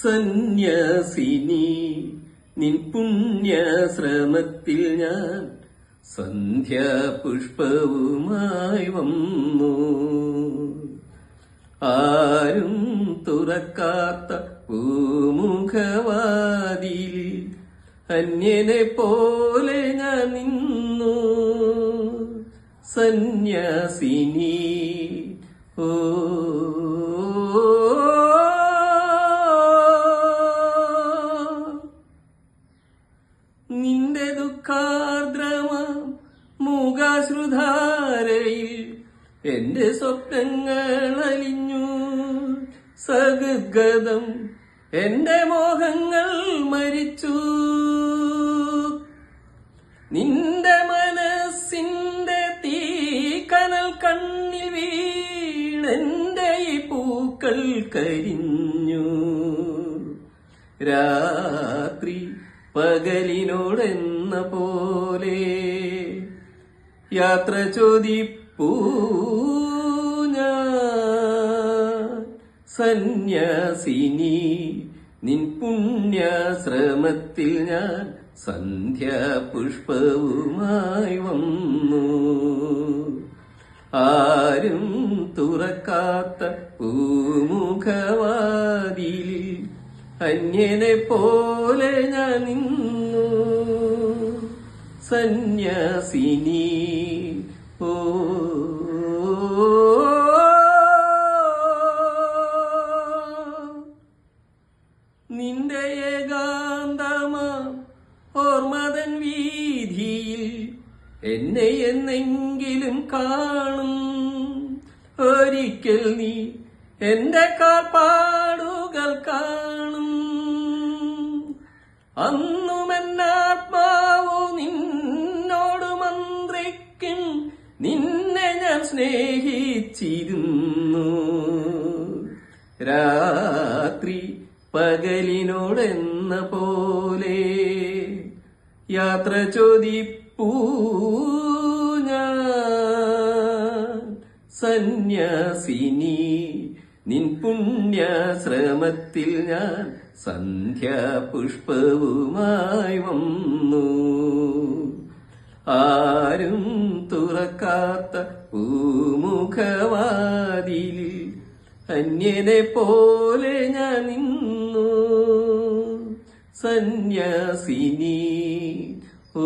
സന്യാസിനി നിൻ പുണ്യശ്രമത്തിൽ ഞാൻ സന്ധ്യാപുഷ്പവുമായി വന്നു. ആരും തുറക്കാത്ത പൂമുഖവാതിൽ അന്യനെ പോലെ ഞാൻ നിന്നു. സന്യാസിനി ഓ നിന്റെ ദുഃഖാർദ്രമ മൂകാശ്രുധാരയിൽ എന്റെ സ്വപ്നങ്ങൾ അലിഞ്ഞു. സഗദ്ഗതം എന്റെ മോഹങ്ങൾ മരിച്ചു. നിന്റെ മനസ്സിന്റെ തീക്കനൽ കണ്ണിൽ വീണെന്റെ ഈ പൂക്കൾ കരിഞ്ഞു. രാത്രി പകലിനോടെന്ന പോലെ യാത്ര ചോദിപ്പൂ ഞാൻ. സന്യാസിനി നിൻ പുണ്യശ്രമത്തിൽ ഞാൻ സന്ധ്യാപുഷ്പവുമായി വന്നു. ആരും തുറക്കാത്ത പൂമുഖവാതിൽ അന്യനെ പോലെ ഞാൻ നിന്നു. സന്യാസിനി ഓ നിന്റെ ഏകാന്തമാ ഓർമ്മതൻ വീതിയിൽ എന്നെ എന്നെങ്കിലും കാണും. ഒരിക്കൽ നീ എന്റെ കാൽപ്പാടുകൾ കാണും. അന്നും എന്നാത്മാവോ നിന്നോട് മന്ത്രിക്കും. നിന്നെ ഞാൻ സ്നേഹിച്ചിരുന്നു. രാത്രി പകലിനോടെന്ന പോലെ യാത്ര ചോദിപ്പൂ ഞാൻ. സന്യാസിനി നിൻ പുണ്യശ്രമത്തിൽ ഞാൻ സന്ധ്യാപുഷ്പവുമായി വന്നു. ആരും തുറക്കാത്ത പൂമുഖവാതിൽ അന്യനെ പോലെ ഞാൻ നിന്നു. സന്യാസിനി ഓ